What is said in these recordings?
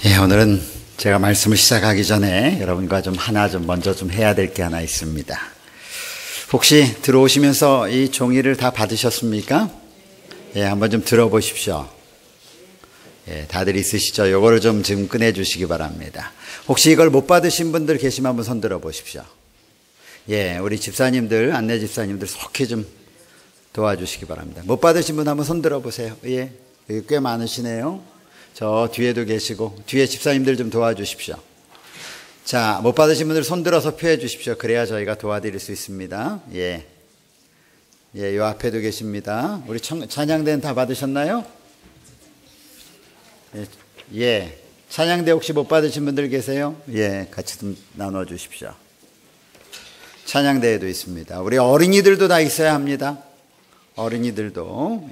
오늘은 제가 말씀을 시작하기 전에 여러분과 먼저 해야 될 게 하나 있습니다. 혹시 들어오시면서 이 종이를 다 받으셨습니까? 한번 좀 들어보십시오. 다들 있으시죠? 요거를 지금 꺼내주시기 바랍니다. 혹시 이걸 못 받으신 분들 계시면 한번 손 들어 보십시오. 우리 집사님들, 안내 집사님들 속히 좀 도와주시기 바랍니다. 못 받으신 분 한번 손 들어 보세요. 여기 꽤 많으시네요. 저 뒤에도 계시고, 뒤에 집사님들 좀 도와주십시오. 자, 못 받으신 분들 손 들어서 표해 주십시오. 그래야 저희가 도와드릴 수 있습니다. 요 앞에도 계십니다. 우리 찬양대는 다 받으셨나요? 찬양대 혹시 못 받으신 분들 계세요? 같이 좀 나눠 주십시오. 찬양대에도 있습니다. 우리 어린이들도 다 있어야 합니다. 어린이들도,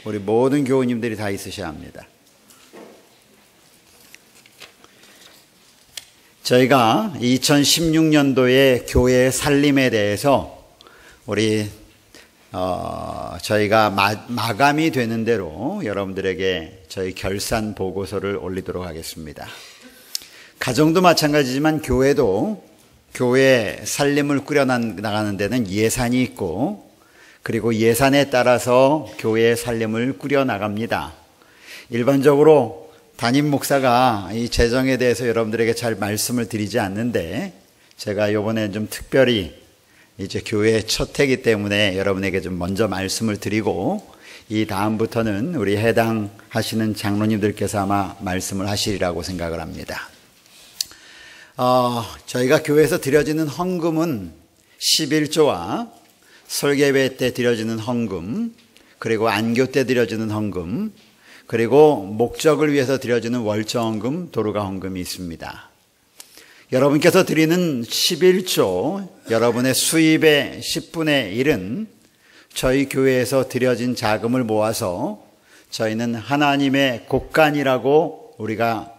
우리 모든 교우님들이 다 있으셔야 합니다. 저희가 2016년도에 교회 살림에 대해서 저희가 마감이 되는 대로 여러분들에게 저희 결산 보고서를 올리도록 하겠습니다. 가정도 마찬가지지만 교회도 교회 살림을 꾸려나가는 데는 예산이 있고, 그리고 예산에 따라서 교회의 살림을 꾸려나갑니다. 일반적으로 담임 목사가 이 재정에 대해서 여러분들에게 잘 말씀을 드리지 않는데, 제가 이번에 좀 특별히 이제 교회의 첫 해이기 때문에 여러분에게 좀 먼저 말씀을 드리고, 이 다음부터는 우리 해당하시는 장로님들께서 아마 말씀을 하시리라고 생각을 합니다. 저희가 교회에서 드려지는 헌금은 11조와 설계회 때 드려지는 헌금, 그리고 안교 때 드려지는 헌금, 그리고 목적을 위해서 드려지는 월정헌금, 도루가 헌금이 있습니다. 여러분께서 드리는 11조, 여러분의 수입의 10분의 1은 저희 교회에서 드려진 자금을 모아서 저희는 하나님의 곡간이라고 우리가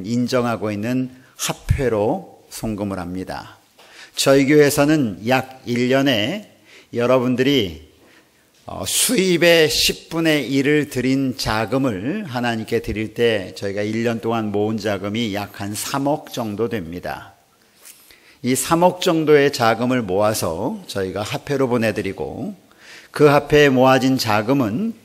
인정하고 있는 합회로 송금을 합니다. 저희 교회에서는 약 1년에 여러분들이 수입의 10분의 1을 드린 자금을 하나님께 드릴 때 저희가 1년 동안 모은 자금이 약 한 3억 정도 됩니다. 이 3억 정도의 자금을 모아서 저희가 합회로 보내드리고, 그 합회에 모아진 자금은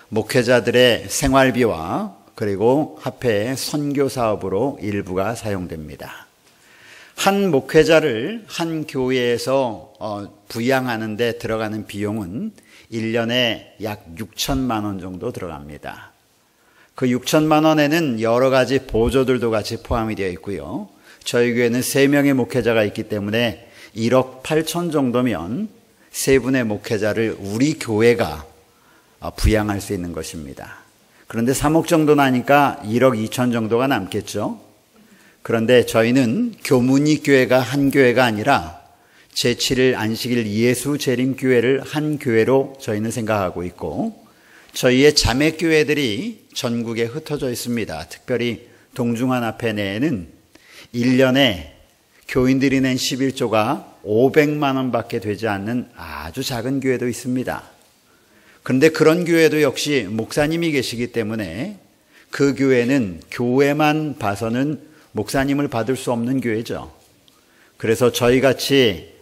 목회자들의 생활비와 그리고 합회의 선교 사업으로 일부가 사용됩니다. 한 목회자를 한 교회에서 부양하는 데 들어가는 비용은 1년에 약 6천만 원 정도 들어갑니다. 그 6천만 원에는 여러 가지 보조들도 같이 포함이 되어 있고요. 저희 교회는 3명의 목회자가 있기 때문에 1억 8천 정도면 3분의 목회자를 우리 교회가 부양할 수 있는 것입니다. 그런데 3억 정도 나니까 1억 2천 정도가 남겠죠. 그런데 저희는 교문이 교회가 한 교회가 아니라 제7일 안식일 예수 재림교회를 한 교회로 저희는 생각하고 있고, 저희의 자매교회들이 전국에 흩어져 있습니다. 특별히 동중환합회 내에는 1년에 교인들이 낸 11조가 500만 원밖에 되지 않는 아주 작은 교회도 있습니다. 그런데 그런 교회도 역시 목사님이 계시기 때문에 그 교회는 교회만 봐서는 목사님을 받을 수 없는 교회죠. 그래서 저희같이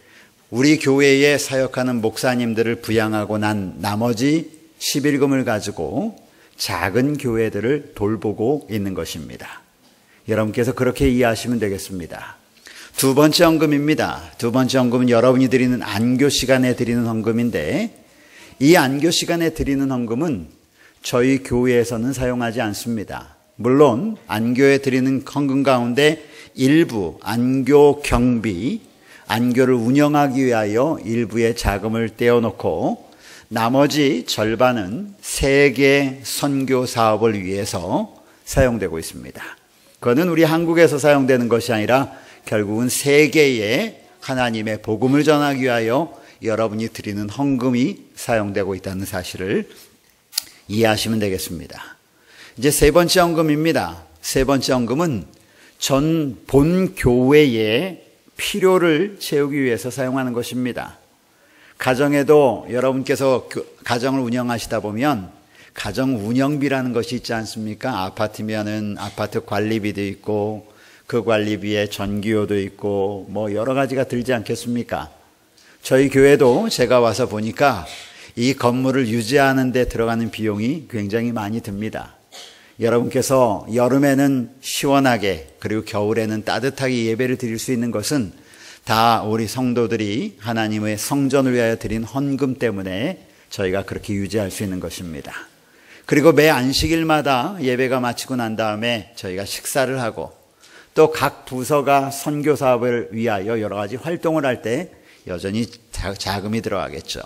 우리 교회에 사역하는 목사님들을 부양하고 난 나머지 11금을 가지고 작은 교회들을 돌보고 있는 것입니다. 여러분께서 그렇게 이해하시면 되겠습니다. 두 번째 헌금입니다. 두 번째 헌금은 여러분이 드리는 안교 시간에 드리는 헌금인데, 이 안교 시간에 드리는 헌금은 저희 교회에서는 사용하지 않습니다. 물론 안교에 드리는 헌금 가운데 일부 안교 경비, 안교를 운영하기 위하여 일부의 자금을 떼어놓고 나머지 절반은 세계 선교 사업을 위해서 사용되고 있습니다. 그거는 우리 한국에서 사용되는 것이 아니라 결국은 세계에 하나님의 복음을 전하기 위하여 여러분이 드리는 헌금이 사용되고 있다는 사실을 이해하시면 되겠습니다. 이제 세 번째 헌금입니다. 세 번째 헌금은 본 교회의 필요를 채우기 위해서 사용하는 것입니다. 가정에도 여러분께서 가정을 운영하시다 보면 가정 운영비라는 것이 있지 않습니까? 아파트면은 아파트 관리비도 있고 그 관리비에 전기요도 있고 뭐 여러 가지가 들지 않겠습니까? 저희 교회도 제가 와서 보니까 이 건물을 유지하는 데 들어가는 비용이 굉장히 많이 듭니다. 여러분께서 여름에는 시원하게 그리고 겨울에는 따뜻하게 예배를 드릴 수 있는 것은 다 우리 성도들이 하나님의 성전을 위하여 드린 헌금 때문에 저희가 그렇게 유지할 수 있는 것입니다. 그리고 매 안식일마다 예배가 마치고 난 다음에 저희가 식사를 하고 또 각 부서가 선교 사업을 위하여 여러 가지 활동을 할 때 여전히 자금이 들어가겠죠.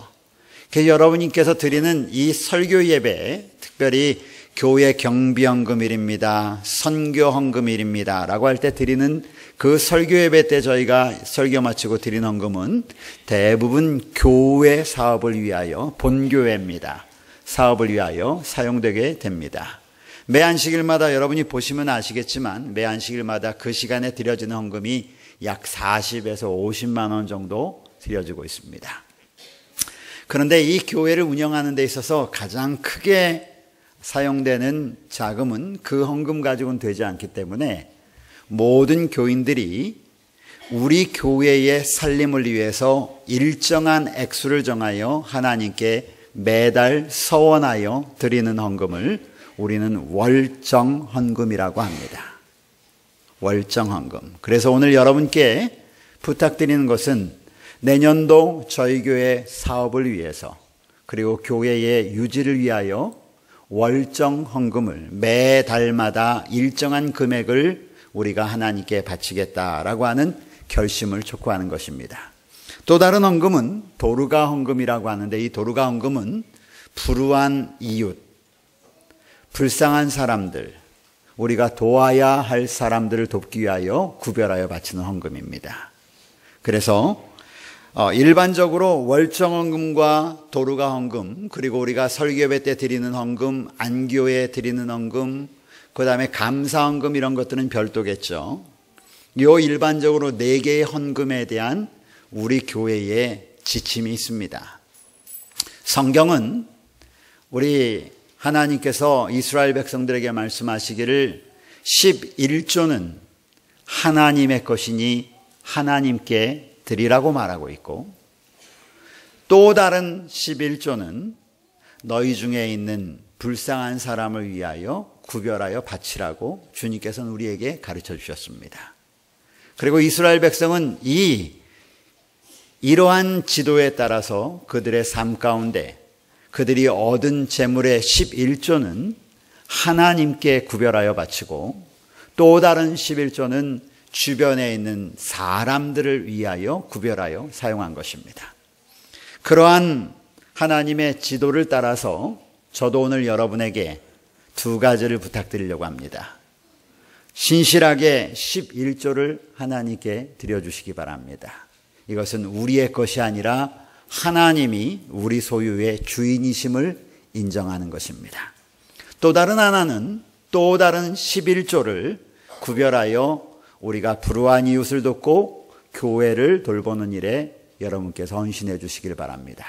그래서 여러분께서 드리는 이 설교 예배, 특별히 교회 경비헌금일입니다, 선교헌금일입니다 라고 할 때 드리는 그 설교 예배 때 저희가 설교 마치고 드린 헌금은 대부분 교회 사업을 위하여, 본교회입니다. 사업을 위하여 사용되게 됩니다. 매 안식일마다 여러분이 보시면 아시겠지만 매 안식일마다 그 시간에 드려지는 헌금이 약 40에서 50만 원 정도 드려지고 있습니다. 그런데 이 교회를 운영하는 데 있어서 가장 크게 사용되는 자금은 그 헌금 가지고는 되지 않기 때문에 모든 교인들이 우리 교회의 살림을 위해서 일정한 액수를 정하여 하나님께 매달 서원하여 드리는 헌금을 우리는 월정헌금이라고 합니다. 월정헌금. 그래서 오늘 여러분께 부탁드리는 것은 내년도 저희 교회 사업을 위해서 그리고 교회의 유지를 위하여 월정헌금을 매달마다 일정한 금액을 우리가 하나님께 바치겠다라고 하는 결심을 촉구하는 것입니다. 또 다른 헌금은 도르가 헌금이라고 하는데 이 도르가 헌금은 불우한 이웃, 불쌍한 사람들, 우리가 도와야 할 사람들을 돕기 위하여 구별하여 바치는 헌금입니다. 그래서 일반적으로 월정헌금과 도르가 헌금, 그리고 우리가 설교회 때 드리는 헌금, 안교에 드리는 헌금, 그 다음에 감사헌금 이런 것들은 별도겠죠. 요 일반적으로 4개의 헌금에 대한 우리 교회의 지침이 있습니다. 성경은 우리 하나님께서 이스라엘 백성들에게 말씀하시기를 11조는 하나님의 것이니 하나님께 드리라고 말하고 있고 또 다른 11조는 너희 중에 있는 불쌍한 사람을 위하여 구별하여 바치라고 주님께서는 우리에게 가르쳐 주셨습니다. 그리고 이스라엘 백성은 이러한 지도에 따라서 그들의 삶 가운데 그들이 얻은 재물의 11조는 하나님께 구별하여 바치고 또 다른 11조는 주변에 있는 사람들을 위하여 구별하여 사용한 것입니다. 그러한 하나님의 지도를 따라서 저도 오늘 여러분에게 2가지를 부탁드리려고 합니다. 신실하게 11조를 하나님께 드려주시기 바랍니다. 이것은 우리의 것이 아니라 하나님이 우리 소유의 주인이심을 인정하는 것입니다. 또 다른 하나는 또 다른 11조를 구별하여 우리가 불우한 이웃을 돕고 교회를 돌보는 일에 여러분께서 헌신해 주시길 바랍니다.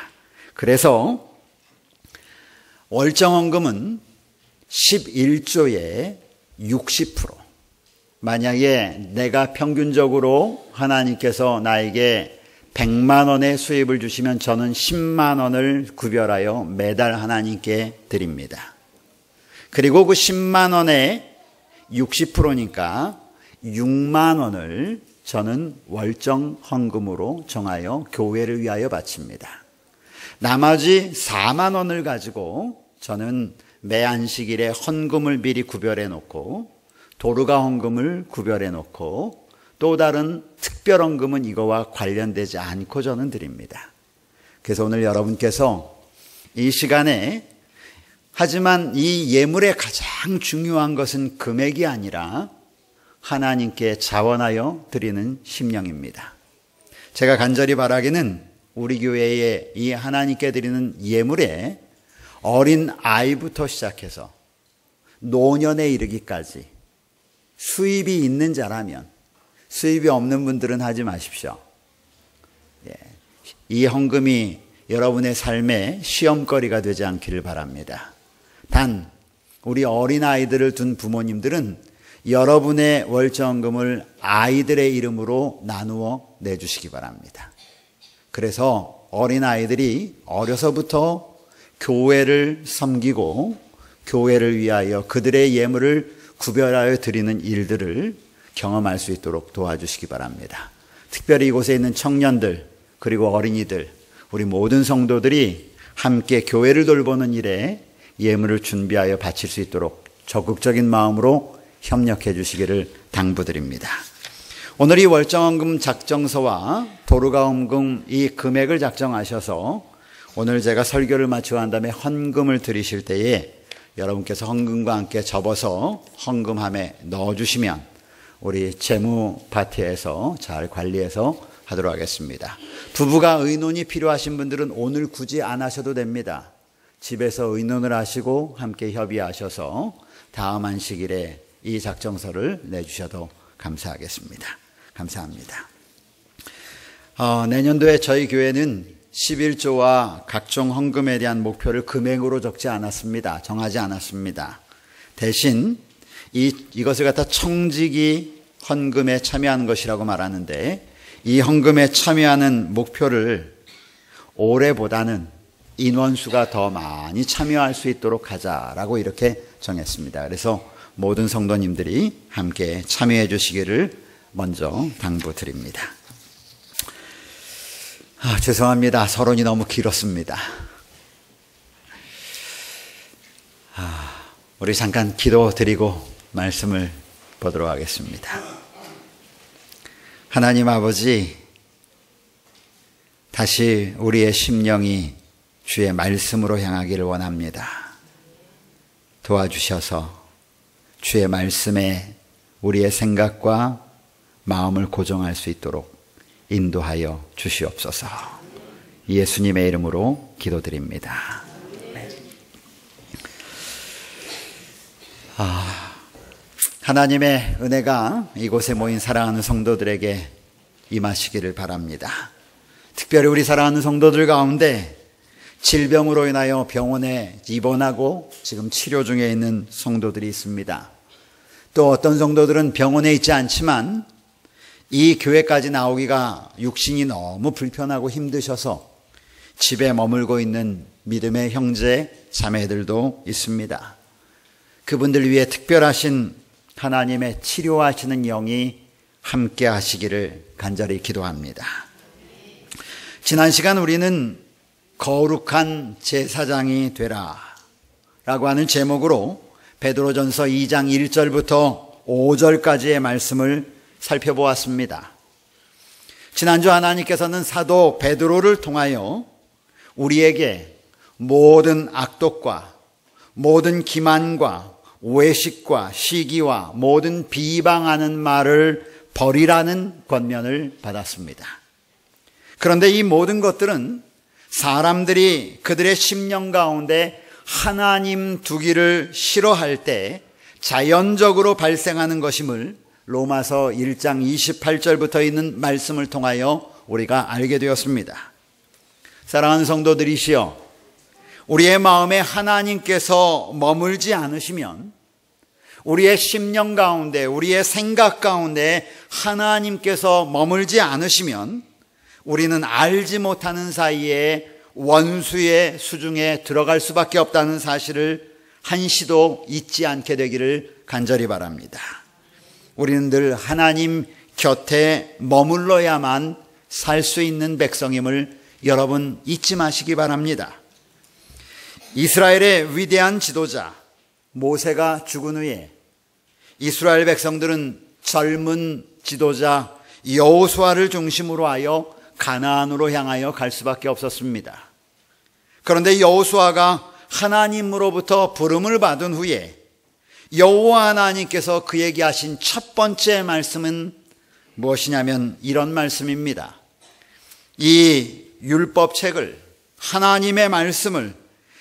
그래서 월정헌금은 11조의 60%. 만약에 내가 평균적으로 하나님께서 나에게 100만 원의 수입을 주시면 저는 10만 원을 구별하여 매달 하나님께 드립니다. 그리고 그 10만 원의 60%니까 6만 원을 저는 월정 헌금으로 정하여 교회를 위하여 바칩니다. 나머지 4만 원을 가지고 저는 매 안식일에 헌금을 미리 구별해 놓고 도르가 헌금을 구별해 놓고 또 다른 특별 헌금은 이거와 관련되지 않고 저는 드립니다. 그래서 오늘 여러분께서 이 시간에 하지만 이 예물의 가장 중요한 것은 금액이 아니라 하나님께 자원하여 드리는 심령입니다. 제가 간절히 바라기는 우리 교회에 이 하나님께 드리는 예물에 어린 아이부터 시작해서 노년에 이르기까지 수입이 있는 자라면, 수입이 없는 분들은 하지 마십시오. 이 헌금이 여러분의 삶의 시험거리가 되지 않기를 바랍니다. 단 우리 어린아이들을 둔 부모님들은 여러분의 월정금을 아이들의 이름으로 나누어 내주시기 바랍니다. 그래서 어린아이들이 어려서부터 교회를 섬기고 교회를 위하여 그들의 예물을 구별하여 드리는 일들을 경험할 수 있도록 도와주시기 바랍니다. 특별히 이곳에 있는 청년들 그리고 어린이들, 우리 모든 성도들이 함께 교회를 돌보는 일에 예물을 준비하여 바칠 수 있도록 적극적인 마음으로 협력해 주시기를 당부드립니다. 오늘 이 월정헌금 작정서와 도르가원금 이 금액을 작정하셔서 오늘 제가 설교를 마치고 한 다음에 헌금을 드리실 때에 여러분께서 헌금과 함께 접어서 헌금함에 넣어주시면 우리 재무 파트에서 잘 관리해서 하도록 하겠습니다. 부부가 의논이 필요하신 분들은 오늘 굳이 안 하셔도 됩니다. 집에서 의논을 하시고 함께 협의하셔서 다음 안식일에 이 작정서를 내주셔도 감사하겠습니다. 감사합니다. 내년도에 저희 교회는 11조와 각종 헌금에 대한 목표를 금액으로 적지 않았습니다. 정하지 않았습니다. 대신 이것을 갖다 청지기 헌금에 참여하는 것이라고 말하는데 이 헌금에 참여하는 목표를 올해보다는 인원수가 더 많이 참여할 수 있도록 하자라고 이렇게 정했습니다. 그래서 모든 성도님들이 함께 참여해 주시기를 먼저 당부드립니다. 죄송합니다. 서론이 너무 길었습니다. 우리 잠깐 기도드리고 말씀을 보도록 하겠습니다. 하나님 아버지, 다시 우리의 심령이 주의 말씀으로 향하기를 원합니다. 도와주셔서 주의 말씀에 우리의 생각과 마음을 고정할 수 있도록 인도하여 주시옵소서. 예수님의 이름으로 기도드립니다. 하나님의 은혜가 이곳에 모인 사랑하는 성도들에게 임하시기를 바랍니다. 특별히 우리 사랑하는 성도들 가운데 질병으로 인하여 병원에 입원하고 지금 치료 중에 있는 성도들이 있습니다. 또 어떤 성도들은 병원에 있지 않지만 이 교회까지 나오기가 육신이 너무 불편하고 힘드셔서 집에 머물고 있는 믿음의 형제, 자매들도 있습니다. 그분들 위해 특별하신 하나님의 치료하시는 영이 함께 하시기를 간절히 기도합니다. 지난 시간 우리는 거룩한 제사장이 되라 라고 하는 제목으로 베드로전서 2장 1절부터 5절까지의 말씀을 살펴보았습니다. 지난주 하나님께서는 사도 베드로를 통하여 우리에게 모든 악독과 모든 기만과 외식과 시기와 모든 비방하는 말을 버리라는 권면을 받았습니다. 그런데 이 모든 것들은 사람들이 그들의 심령 가운데 하나님 두기를 싫어할 때 자연적으로 발생하는 것임을 로마서 1장 28절부터 있는 말씀을 통하여 우리가 알게 되었습니다. 사랑하는 성도들이시여, 우리의 마음에 하나님께서 머물지 않으시면, 우리의 심령 가운데, 우리의 생각 가운데 하나님께서 머물지 않으시면 우리는 알지 못하는 사이에 원수의 수중에 들어갈 수밖에 없다는 사실을 한시도 잊지 않게 되기를 간절히 바랍니다. 우리는 늘 하나님 곁에 머물러야만 살 수 있는 백성임을 여러분 잊지 마시기 바랍니다. 이스라엘의 위대한 지도자 모세가 죽은 후에 이스라엘 백성들은 젊은 지도자 여호수아를 중심으로 하여 가나안으로 향하여 갈 수밖에 없었습니다. 그런데 여호수아가 하나님으로부터 부름을 받은 후에 여호와 하나님께서 그에게 하신 첫 번째 말씀은 무엇이냐면 이런 말씀입니다. 이 율법책을, 하나님의 말씀을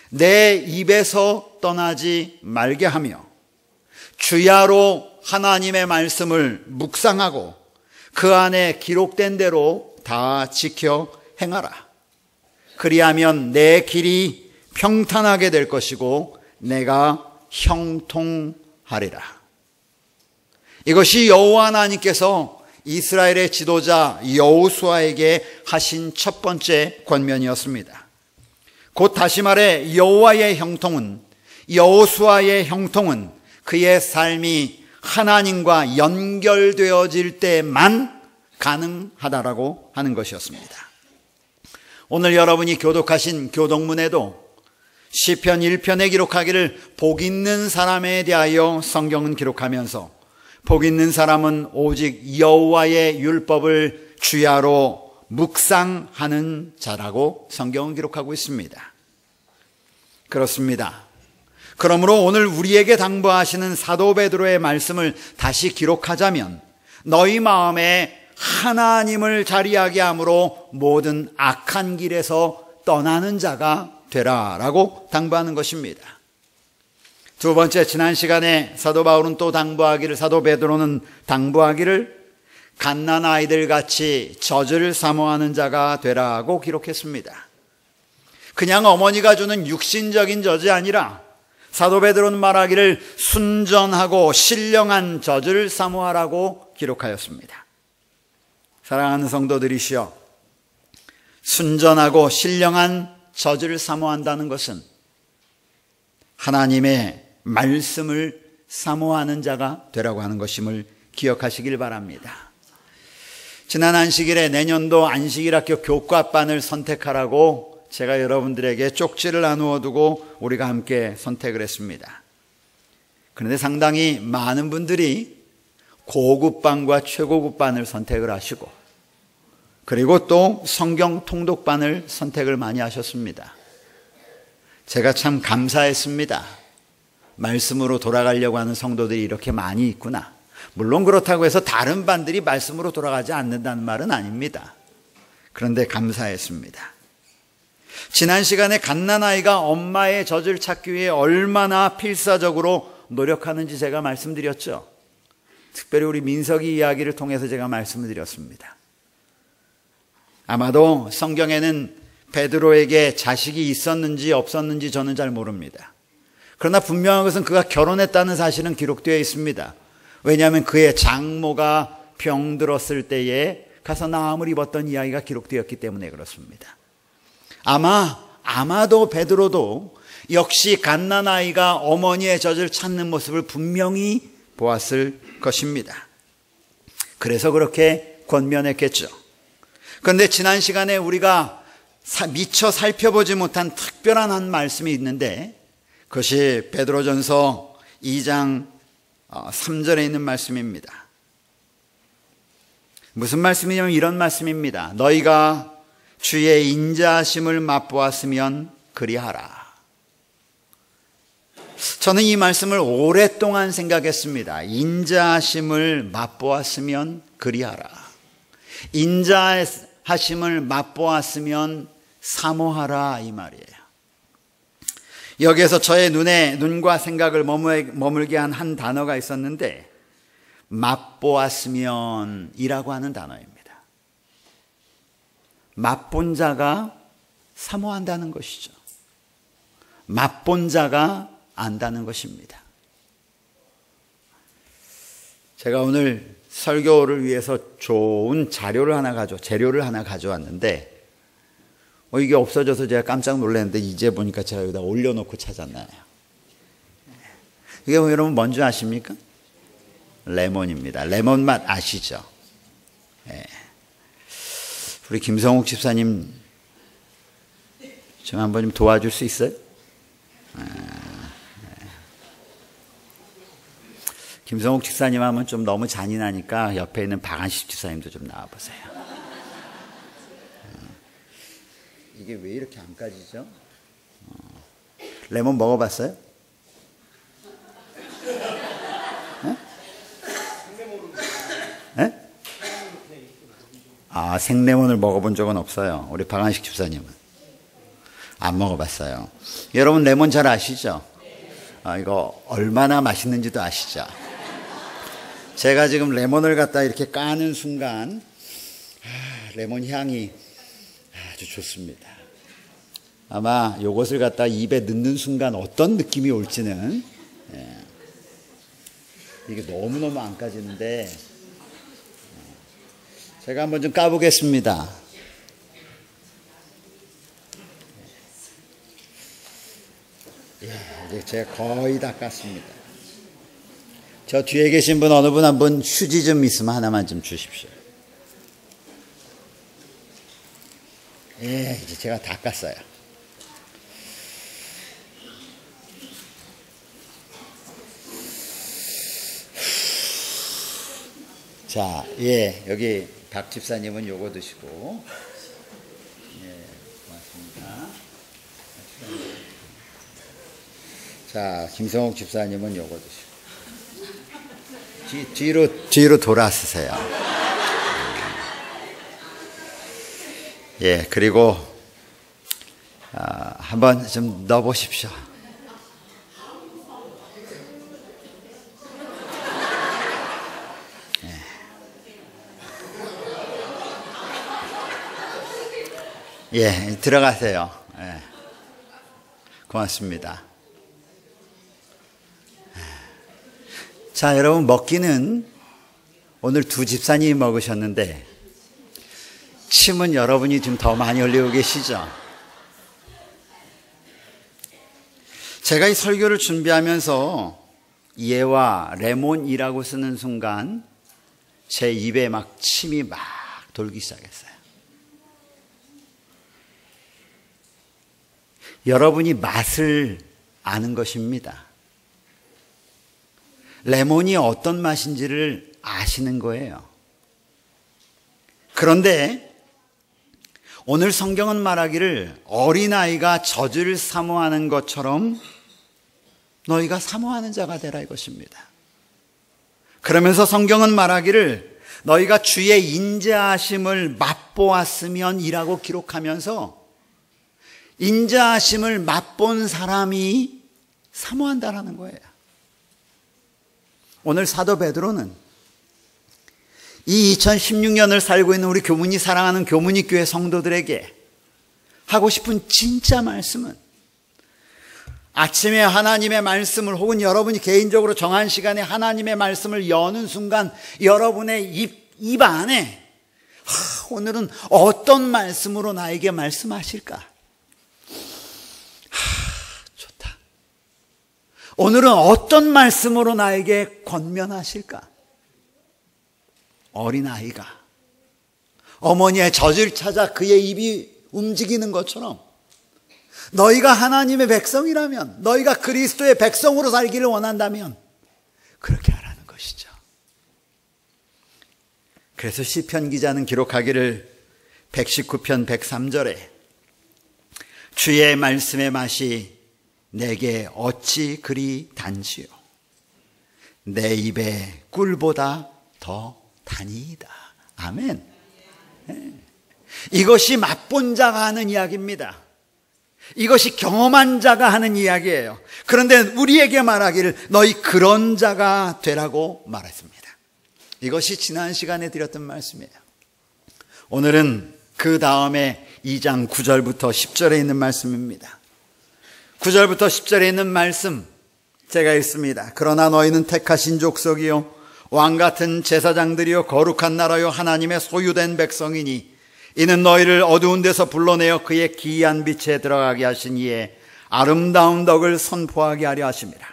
내 입에서 떠나지 말게 하며 주야로 하나님의 말씀을 묵상하고 그 안에 기록된 대로 다 지켜 행하라. 그리하면 내 길이 평탄하게 될 것이고 내가 형통하리라. 이것이 여호와 하나님께서 이스라엘의 지도자 여호수아에게 하신 첫 번째 권면이었습니다. 곧 다시 말해 여호와의 형통은, 여호수아의 형통은 그의 삶이 하나님과 연결되어질 때만 가능하다라고 하는 것이었습니다. 오늘 여러분이 교독하신 교독문에도 시편 1편에 기록하기를 복 있는 사람에 대하여 성경은 기록하면서 복 있는 사람은 오직 여호와의 율법을 주야로 묵상하는 자라고 성경은 기록하고 있습니다. 그렇습니다. 그러므로 오늘 우리에게 당부하시는 사도 베드로의 말씀을 다시 기록하자면 너희 마음에 하나님을 자리하게 함으로 모든 악한 길에서 떠나는 자가 되라라고 당부하는 것입니다. 두 번째, 지난 시간에 사도 바울은 또 당부하기를, 사도 베드로는 당부하기를 갓난 아이들 같이 젖을 사모하는 자가 되라고 기록했습니다. 그냥 어머니가 주는 육신적인 젖이 아니라 사도 베드로는 말하기를 순전하고 신령한 젖을 사모하라고 기록하였습니다. 사랑하는 성도들이시여, 순전하고 신령한 젖을 사모한다는 것은 하나님의 말씀을 사모하는 자가 되라고 하는 것임을 기억하시길 바랍니다. 지난 안식일에 내년도 안식일학교 교과반을 선택하라고 제가 여러분들에게 쪽지를 나누어 두고 우리가 함께 선택을 했습니다. 그런데 상당히 많은 분들이 고급반과 최고급반을 선택을 하시고, 그리고 또 성경 통독반을 선택을 많이 하셨습니다. 제가 참 감사했습니다. 말씀으로 돌아가려고 하는 성도들이 이렇게 많이 있구나. 물론 그렇다고 해서 다른 반들이 말씀으로 돌아가지 않는다는 말은 아닙니다. 그런데 감사했습니다. 지난 시간에 갓난아이가 엄마의 젖을 찾기 위해 얼마나 필사적으로 노력하는지 제가 말씀드렸죠. 특별히 우리 민석이 이야기를 통해서 제가 말씀을 드렸습니다. 아마도 성경에는 베드로에게 자식이 있었는지 없었는지 저는 잘 모릅니다. 그러나 분명한 것은 그가 결혼했다는 사실은 기록되어 있습니다. 왜냐하면 그의 장모가 병들었을 때에 가서 나음을 입었던 이야기가 기록되었기 때문에 그렇습니다. 아마도 베드로도 역시 갓난아이가 어머니의 젖을 찾는 모습을 분명히 보았을 것입니다. 그래서 그렇게 권면했겠죠. 그런데 지난 시간에 우리가 미처 살펴보지 못한 특별한 한 말씀이 있는데, 그것이 베드로전서 2장 3절에 있는 말씀입니다. 무슨 말씀이냐면 이런 말씀입니다. 너희가 주의 인자하심을 맛보았으면 그리하라. 저는 이 말씀을 오랫동안 생각했습니다. 인자하심을 맛보았으면 그리하라. 인자하심을 맛보았으면 사모하라, 이 말이에요. 여기에서 저의 눈과 생각을 머물게 한 한 단어가 있었는데, 맛보았으면 이라고 하는 단어입니다. 맛본 자가 사모한다는 것이죠. 맛본 자가 안다는 것입니다. 제가 오늘 설교를 위해서 좋은 재료를 하나 가져왔는데, 이게 없어져서 제가 깜짝 놀랐는데 이제 보니까 제가 여기다 올려놓고 찾았나요? 이게 여러분 뭔지 아십니까? 레몬입니다. 레몬 맛 아시죠? 네. 우리 김성욱 집사님 좀 한번 좀 도와줄 수 있어요? 네. 김성욱 집사님 하면 좀 너무 잔인하니까 옆에 있는 박한식 집사님도 좀 나와보세요. 이게 왜 이렇게 안 까지죠? 레몬 먹어봤어요? 네? 생레몬을 먹어본 적은 없어요. 우리 박한식 집사님은 안 먹어봤어요. 여러분 레몬 잘 아시죠? 이거 얼마나 맛있는지도 아시죠? 제가 지금 레몬을 갖다 이렇게 까는 순간 레몬 향이 아주 좋습니다. 아마 요것을 갖다 입에 넣는 순간 어떤 느낌이 올지는, 이게 너무너무 안 까지는데, 제가 한번 좀 까보겠습니다. 이제 제가 거의 다 깠습니다. 저 뒤에 계신 분 어느 분 한 분 휴지 좀 있으면 하나만 좀 주십시오. 이제 제가 다 깠어요. 자, 여기 박 집사님은 요거 드시고, 고맙습니다. 자, 김성욱 집사님은 요거 드시고, 뒤로 돌아서세요. 그리고, 한번 좀 넣어보십시오. 들어가세요. 고맙습니다. 자, 여러분, 먹기는 오늘 두 집사님이 먹으셨는데, 침은 여러분이 좀 더 많이 흘리고 계시죠? 제가 이 설교를 준비하면서 예와 레몬이라고 쓰는 순간 제 입에 막 침이 막 돌기 시작했어요. 여러분이 맛을 아는 것입니다. 레몬이 어떤 맛인지를 아시는 거예요. 그런데 오늘 성경은 말하기를 어린아이가 젖을 사모하는 것처럼 너희가 사모하는 자가 되라 이것입니다. 그러면서 성경은 말하기를 너희가 주의 인자하심을 맛보았으면 이라고 기록하면서 인자하심을 맛본 사람이 사모한다라는 거예요. 오늘 사도 베드로는 이 2016년을 살고 있는 우리 교문이 사랑하는 교문이 교회 성도들에게 하고 싶은 진짜 말씀은 아침에 하나님의 말씀을 혹은 여러분이 개인적으로 정한 시간에 하나님의 말씀을 여는 순간 여러분의 입 안에 오늘은 어떤 말씀으로 나에게 말씀하실까? 좋다. 오늘은 어떤 말씀으로 나에게 권면하실까? 어린아이가 어머니의 젖을 찾아 그의 입이 움직이는 것처럼 너희가 하나님의 백성이라면, 너희가 그리스도의 백성으로 살기를 원한다면 그렇게 하라는 것이죠. 그래서 시편 기자는 기록하기를 119편 103절에 주의 말씀의 맛이 내게 어찌 그리 단지요 내 입에 꿀보다 더 다니이다. 아멘. 이것이 맛본 자가 하는 이야기입니다. 이것이 경험한 자가 하는 이야기예요. 그런데 우리에게 말하기를 너희 그런 자가 되라고 말했습니다. 이것이 지난 시간에 드렸던 말씀이에요. 오늘은 그 다음에 2장 9절부터 10절에 있는 말씀입니다. 9절부터 10절에 있는 말씀 제가 읽습니다. 그러나 너희는 택하신 족속이요 왕같은 제사장들이요 거룩한 나라요 하나님의 소유된 백성이니 이는 너희를 어두운 데서 불러내어 그의 기이한 빛에 들어가게 하신 이에 아름다운 덕을 선포하게 하려 하심이라.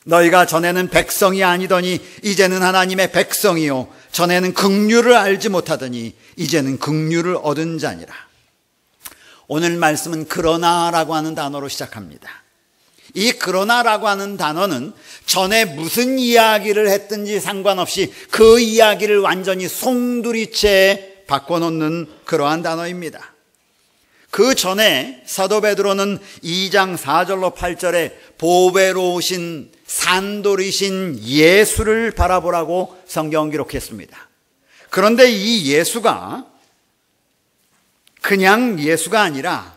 너희가 전에는 백성이 아니더니 이제는 하나님의 백성이요 전에는 긍휼을 알지 못하더니 이제는 긍휼을 얻은 자니라. 오늘 말씀은 그러나라고 하는 단어로 시작합니다. 이 그러나라고 하는 단어는 전에 무슨 이야기를 했든지 상관없이 그 이야기를 완전히 송두리째 바꿔놓는 그러한 단어입니다. 그 전에 사도 베드로는 2장 4절로 8절에 보배로우신 산돌이신 예수를 바라보라고 성경 기록했습니다. 그런데 이 예수가 그냥 예수가 아니라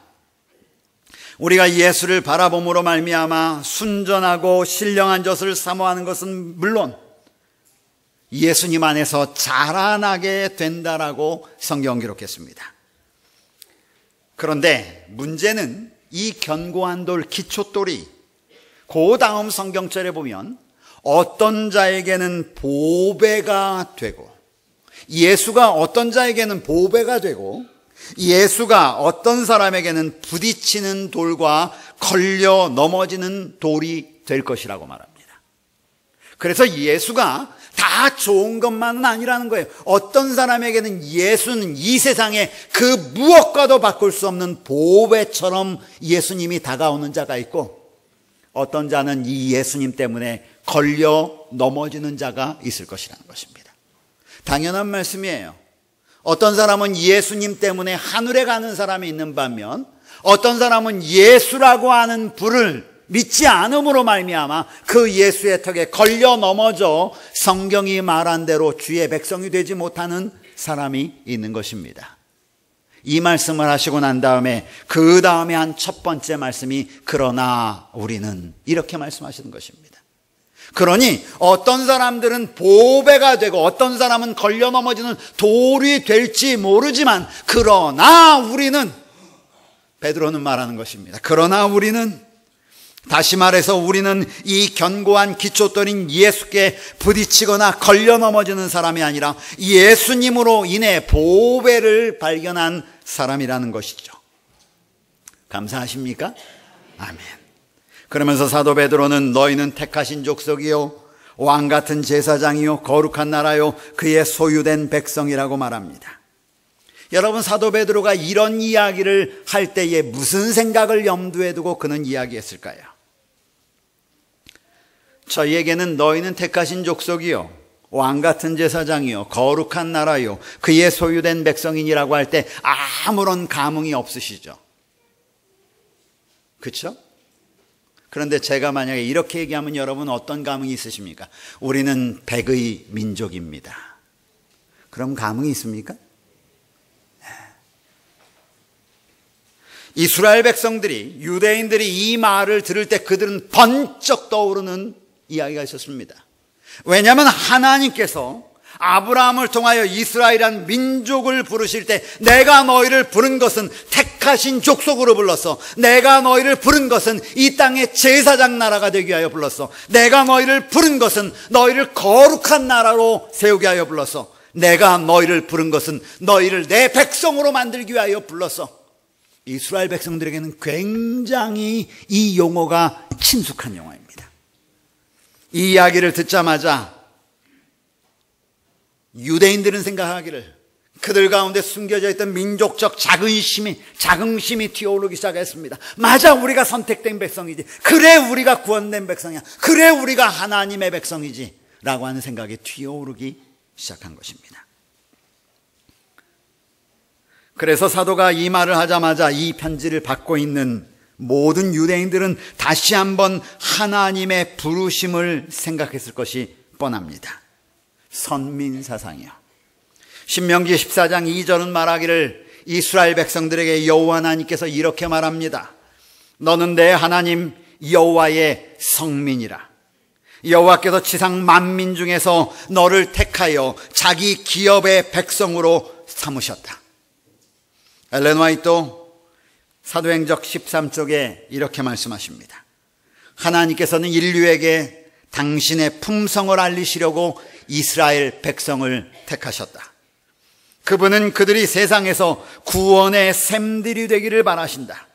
우리가 예수를 바라봄으로 말미암아 순전하고 신령한 젖을 사모하는 것은 물론 예수님 안에서 자라나게 된다라고 성경 기록했습니다. 그런데 문제는 이 견고한 돌, 기초돌이 그 다음 성경절에 보면 어떤 자에게는 보배가 되고, 예수가 어떤 자에게는 보배가 되고, 예수가 어떤 사람에게는 부딪히는 돌과 걸려 넘어지는 돌이 될 것이라고 말합니다. 그래서 예수가 다 좋은 것만은 아니라는 거예요. 어떤 사람에게는 예수는 이 세상에 그 무엇과도 바꿀 수 없는 보배처럼 예수님이 다가오는 자가 있고, 어떤 자는 이 예수님 때문에 걸려 넘어지는 자가 있을 것이라는 것입니다. 당연한 말씀이에요. 어떤 사람은 예수님 때문에 하늘에 가는 사람이 있는 반면, 어떤 사람은 예수라고 하는 불을 믿지 않음으로 말미암아 그 예수의 턱에 걸려 넘어져 성경이 말한 대로 주의 백성이 되지 못하는 사람이 있는 것입니다. 이 말씀을 하시고 난 다음에 그 다음에 한 첫 번째 말씀이 그러나 우리는, 이렇게 말씀하시는 것입니다. 그러니 어떤 사람들은 보배가 되고 어떤 사람은 걸려 넘어지는 돌이 될지 모르지만, 그러나 우리는, 베드로는 말하는 것입니다. 그러나 우리는, 다시 말해서 우리는 이 견고한 기초돌인 예수께 부딪히거나 걸려 넘어지는 사람이 아니라 예수님으로 인해 보배를 발견한 사람이라는 것이죠. 감사하십니까? 아멘. 그러면서 사도 베드로는 너희는 택하신 족속이요 왕같은 제사장이요 거룩한 나라요 그의 소유된 백성이라고 말합니다. 여러분, 사도 베드로가 이런 이야기를 할 때에 무슨 생각을 염두에 두고 그는 이야기했을까요? 저희에게는 너희는 택하신 족속이요 왕같은 제사장이요 거룩한 나라요 그의 소유된 백성이라고 할 때 아무런 감흥이 없으시죠? 그렇죠? 그런데 제가 만약에 이렇게 얘기하면 여러분 어떤 감흥이 있으십니까? 우리는 백의 민족입니다. 그럼 감흥이 있습니까? 이스라엘 백성들이, 유대인들이 이 말을 들을 때 그들은 번쩍 떠오르는 이야기가 있었습니다. 왜냐하면 하나님께서 아브라함을 통하여 이스라엘이란 민족을 부르실 때 내가 너희를 부른 것은 택하신 족속으로 불렀어. 내가 너희를 부른 것은 이 땅의 제사장 나라가 되기 위하여 불렀어. 내가 너희를 부른 것은 너희를 거룩한 나라로 세우기 위하여 불렀어. 내가 너희를 부른 것은 너희를 내 백성으로 만들기 위하여 불렀어. 이스라엘 백성들에게는 굉장히 이 용어가 친숙한 용어입니다. 이 이야기를 듣자마자 유대인들은 생각하기를 그들 가운데 숨겨져 있던 민족적 자긍심이 튀어오르기 시작했습니다. 맞아, 우리가 선택된 백성이지. 그래, 우리가 구원된 백성이야. 그래, 우리가 하나님의 백성이지. 라고 하는 생각이 튀어오르기 시작한 것입니다. 그래서 사도가 이 말을 하자마자 이 편지를 받고 있는 모든 유대인들은 다시 한번 하나님의 부르심을 생각했을 것이 뻔합니다. 선민사상이요. 신명기 14장 2절은 말하기를 이스라엘 백성들에게 여호와 하나님께서 이렇게 말합니다. 너는 내 하나님 여호와의 성민이라. 여호와께서 지상 만민 중에서 너를 택하여 자기 기업의 백성으로 삼으셨다. 엘렌 화이트도 사도행적 13쪽에 이렇게 말씀하십니다. 하나님께서는 인류에게 당신의 품성을 알리시려고 이스라엘 백성을 택하셨다. 그분은 그들이 세상에서 구원의 샘들이 되기를 바라신다.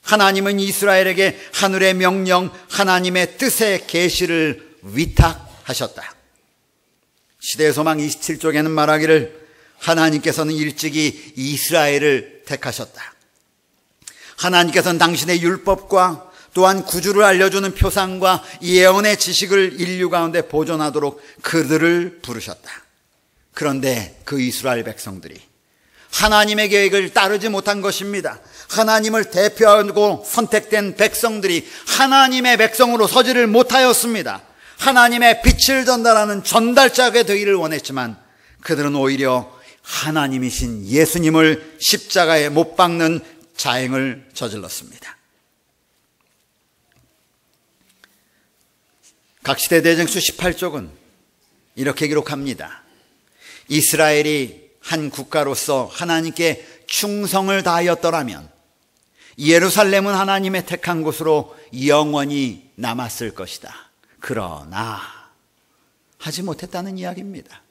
하나님은 이스라엘에게 하늘의 명령, 하나님의 뜻의 계시를 위탁하셨다. 시대의 소망 27쪽에는 말하기를 하나님께서는 일찍이 이스라엘을 택하셨다. 하나님께서는 당신의 율법과 또한 구주를 알려주는 표상과 예언의 지식을 인류 가운데 보존하도록 그들을 부르셨다. 그런데 그 이스라엘 백성들이 하나님의 계획을 따르지 못한 것입니다. 하나님을 대표하고 선택된 백성들이 하나님의 백성으로 서지를 못하였습니다. 하나님의 빛을 전달하는 전달자가 되기를 원했지만 그들은 오히려 하나님이신 예수님을 십자가에 못 박는 자행을 저질렀습니다. 각시대대장수 18쪽은 이렇게 기록합니다. 이스라엘이 한 국가로서 하나님께 충성을 다하였더라면 예루살렘은 하나님의 택한 곳으로 영원히 남았을 것이다. 그러나 하지 못했다는 이야기입니다.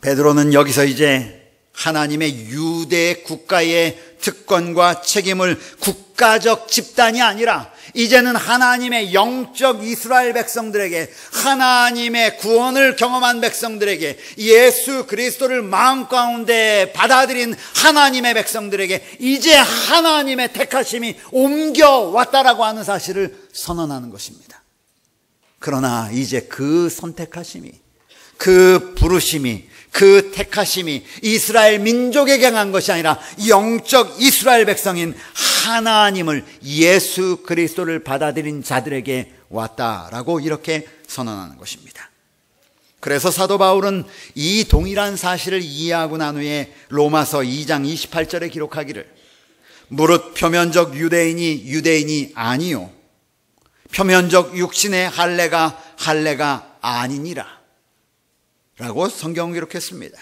베드로는 여기서 이제 하나님의 유대 국가의 특권과 책임을 국가적 집단이 아니라 이제는 하나님의 영적 이스라엘 백성들에게, 하나님의 구원을 경험한 백성들에게, 예수 그리스도를 마음 가운데 받아들인 하나님의 백성들에게 이제 하나님의 택하심이 옮겨왔다라고 하는 사실을 선언하는 것입니다. 그러나 이제 그 선택하심이, 그 부르심이, 그 택하심이 이스라엘 민족에게 간 것이 아니라 영적 이스라엘 백성인 하나님을, 예수 그리스도를 받아들인 자들에게 왔다라고 이렇게 선언하는 것입니다. 그래서 사도 바울은 이 동일한 사실을 이해하고 난 후에 로마서 2장 28절에 기록하기를, 무릇 표면적 유대인이 아니요 표면적 육신의 할례가 아니니라 라고 성경을 기록했습니다.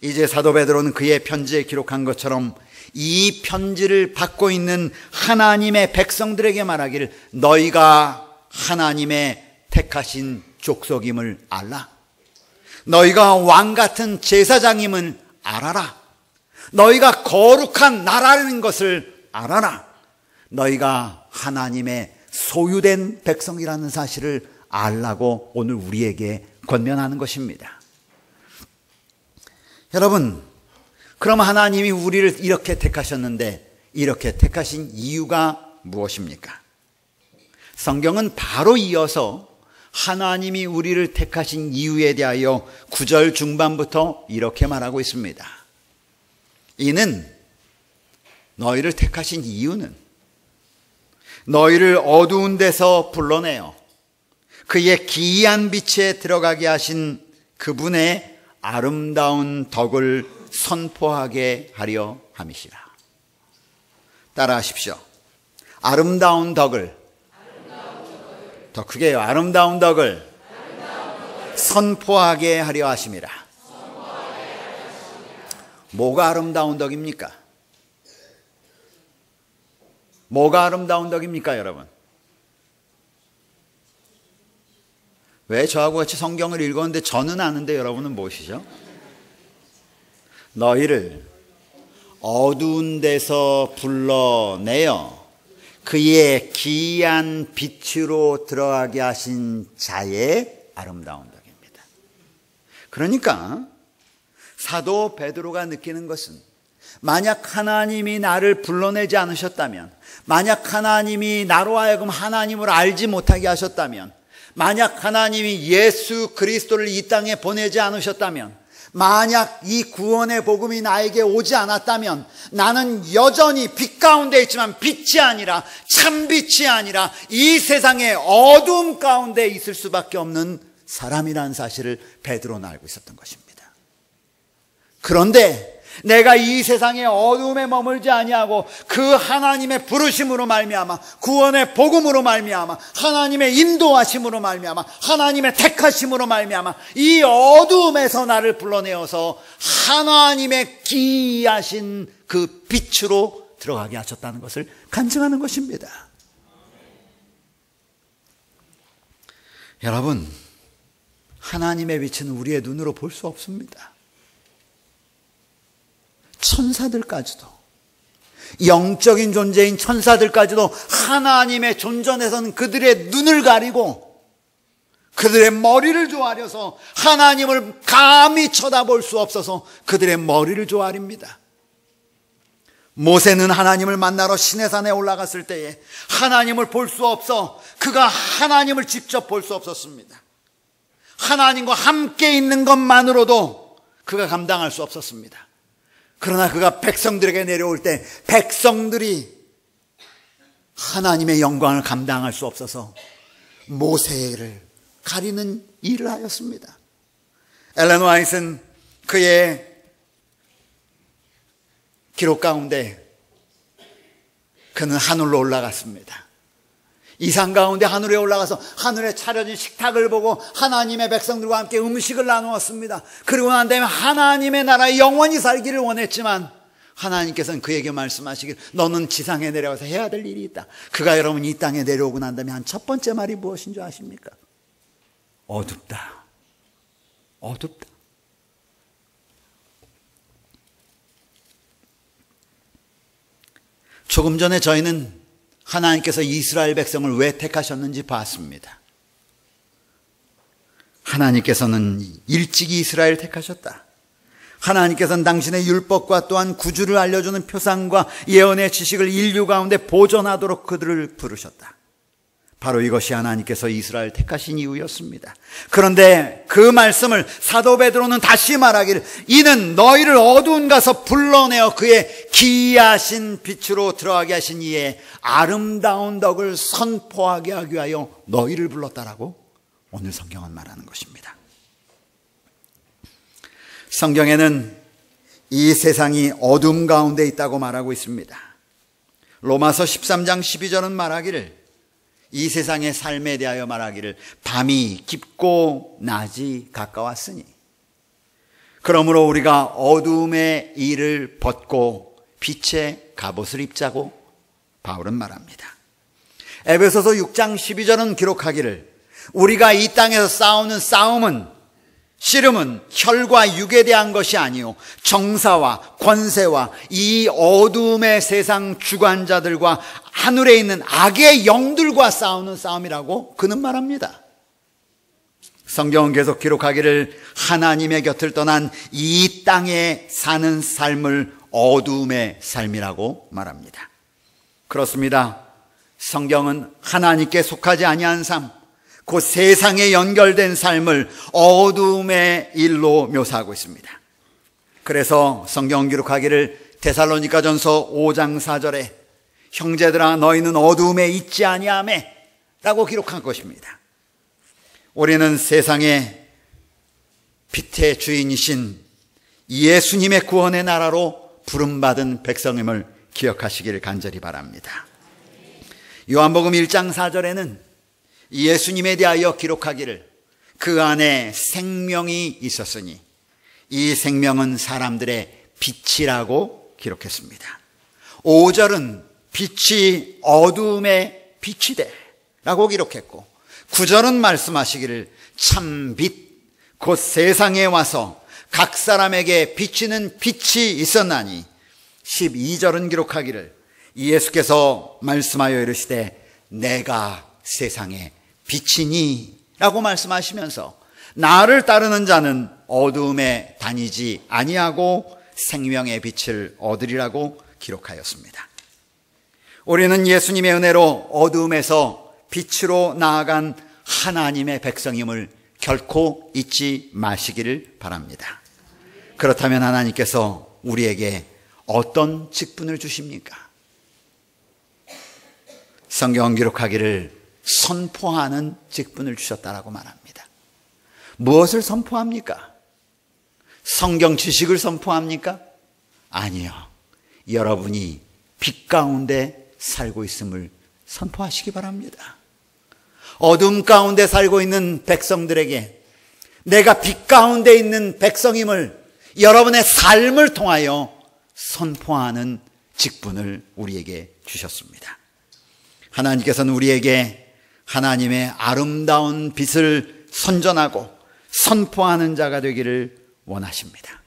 이제 사도 베드로는 그의 편지에 기록한 것처럼 이 편지를 받고 있는 하나님의 백성들에게 말하기를, 너희가 하나님의 택하신 족속임을 알라. 너희가 왕같은 제사장임을 알아라. 너희가 거룩한 나라라는 것을 알아라. 너희가 하나님의 소유된 백성이라는 사실을 알라고 오늘 우리에게 권면하는 것입니다. 여러분, 그럼 하나님이 우리를 이렇게 택하셨는데 이렇게 택하신 이유가 무엇입니까? 성경은 바로 이어서 하나님이 우리를 택하신 이유에 대하여 9절 중반부터 이렇게 말하고 있습니다. 이는, 너희를 택하신 이유는 너희를 어두운 데서 불러내어 그의 기이한 빛에 들어가게 하신 그분의 아름다운 덕을 선포하게 하려 함이시라. 따라하십시오. 아름다운 덕을, 더 크게요. 아름다운 덕을 선포하게 하려 하심이라. 뭐가 아름다운 덕입니까? 뭐가 아름다운 덕입니까, 여러분? 왜 저하고 같이 성경을 읽었는데 저는 아는데 여러분은 무엇이죠? 너희를 어두운 데서 불러내어 그의 기이한 빛으로 들어가게 하신 자의 아름다운 덕입니다. 그러니까 사도 베드로가 느끼는 것은, 만약 하나님이 나를 불러내지 않으셨다면, 만약 하나님이 나로 하여금 하나님을 알지 못하게 하셨다면, 만약 하나님이 예수 그리스도를 이 땅에 보내지 않으셨다면, 만약 이 구원의 복음이 나에게 오지 않았다면 나는 여전히 빛 가운데 있지만 빛이 아니라, 참빛이 아니라 이 세상의 어둠 가운데 있을 수밖에 없는 사람이라는 사실을 베드로는 알고 있었던 것입니다. 그런데 내가 이 세상의 어둠에 머물지 아니하고 그 하나님의 부르심으로 말미암아, 구원의 복음으로 말미암아, 하나님의 인도하심으로 말미암아, 하나님의 택하심으로 말미암아 이 어둠에서 나를 불러내어서 하나님의 기이하신 그 빛으로 들어가게 하셨다는 것을 간증하는 것입니다. 여러분, 하나님의 빛은 우리의 눈으로 볼 수 없습니다. 천사들까지도, 영적인 존재인 천사들까지도 하나님의 존전에서는 그들의 눈을 가리고 그들의 머리를 조아려서 하나님을 감히 쳐다볼 수 없어서 그들의 머리를 조아립니다. 모세는 하나님을 만나러 시내산에 올라갔을 때에 하나님을 볼 수 없어 그가 하나님을 직접 볼 수 없었습니다. 하나님과 함께 있는 것만으로도 그가 감당할 수 없었습니다. 그러나 그가 백성들에게 내려올 때 백성들이 하나님의 영광을 감당할 수 없어서 모세를 가리는 일을 하였습니다. 엘렌 화이트는 그의 기록 가운데 그는 하늘로 올라갔습니다. 이산 가운데 하늘에 올라가서 하늘에 차려진 식탁을 보고 하나님의 백성들과 함께 음식을 나누었습니다. 그리고 난 다음에 하나님의 나라에 영원히 살기를 원했지만 하나님께서는 그에게 말씀하시길, 너는 지상에 내려가서 해야 될 일이 있다. 그가 여러분 이 땅에 내려오고 난 다음에 한 첫 번째 말이 무엇인 줄 아십니까? 어둡다. 어둡다. 조금 전에 저희는 하나님께서 이스라엘 백성을 왜 택하셨는지 봤습니다. 하나님께서는 일찍이 이스라엘을 택하셨다. 하나님께서는 당신의 율법과 또한 구주를 알려주는 표상과 예언의 지식을 인류 가운데 보존하도록 그들을 부르셨다. 바로 이것이 하나님께서 이스라엘 택하신 이유였습니다. 그런데 그 말씀을 사도 베드로는 다시 말하기를, 이는 너희를 어두운 가서 불러내어 그의 기이하신 빛으로 들어가게 하신 이의 아름다운 덕을 선포하게 하기 위하여 너희를 불렀다라고 오늘 성경은 말하는 것입니다. 성경에는 이 세상이 어둠 가운데 있다고 말하고 있습니다. 로마서 13장 12절은 말하기를, 이 세상의 삶에 대하여 말하기를 밤이 깊고 낮이 가까웠으니, 그러므로 우리가 어둠의 일을 벗고 빛의 갑옷을 입자고 바울은 말합니다. 에베소서 6장 12절은 기록하기를, 우리가 이 땅에서 싸우는 싸움은 씨름은 혈과 육에 대한 것이 아니요 정사와 권세와 이 어둠의 세상 주관자들과 하늘에 있는 악의 영들과 싸우는 싸움이라고 그는 말합니다. 성경은 계속 기록하기를, 하나님의 곁을 떠난 이 땅에 사는 삶을 어둠의 삶이라고 말합니다. 그렇습니다. 성경은 하나님께 속하지 아니한 삶, 그 세상에 연결된 삶을 어둠의 일로 묘사하고 있습니다. 그래서 성경 기록하기를 데살로니가전서 5장 4절에 형제들아 너희는 어둠에 있지 아니하며 라고 기록한 것입니다. 우리는 세상의 빛의 주인이신 예수님의 구원의 나라로 부름받은 백성임을 기억하시기를 간절히 바랍니다. 요한복음 1장 4절에는 예수님에 대하여 기록하기를, 그 안에 생명이 있었으니 이 생명은 사람들의 빛이라고 기록했습니다. 5절은 빛이 어둠의 빛이 돼 라고 기록했고, 9절은 말씀하시기를 참 빛 곧 세상에 와서 각 사람에게 비치는 빛이 있었나니, 12절은 기록하기를 예수께서 말씀하여 이르시되 내가 세상의 빛이니 라고 말씀하시면서 나를 따르는 자는 어두움에 다니지 아니하고 생명의 빛을 얻으리라고 기록하였습니다. 우리는 예수님의 은혜로 어두움에서 빛으로 나아간 하나님의 백성임을 결코 잊지 마시기를 바랍니다. 그렇다면 하나님께서 우리에게 어떤 직분을 주십니까? 성경은 기록하기를 선포하는 직분을 주셨다라고 말합니다. 무엇을 선포합니까? 성경 지식을 선포합니까? 아니요. 여러분이 빛 가운데 살고 있음을 선포하시기 바랍니다. 어둠 가운데 살고 있는 백성들에게 내가 빛 가운데 있는 백성임을 여러분의 삶을 통하여 선포하는 직분을 우리에게 주셨습니다. 하나님께서는 우리에게 하나님의 아름다운 빛을 선전하고 선포하는 자가 되기를 원하십니다.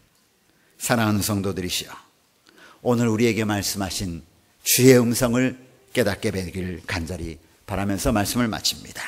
사랑하는 성도들이시여, 오늘 우리에게 말씀하신 주의 음성을 깨닫게 되기를 간절히 바라면서 말씀을 마칩니다.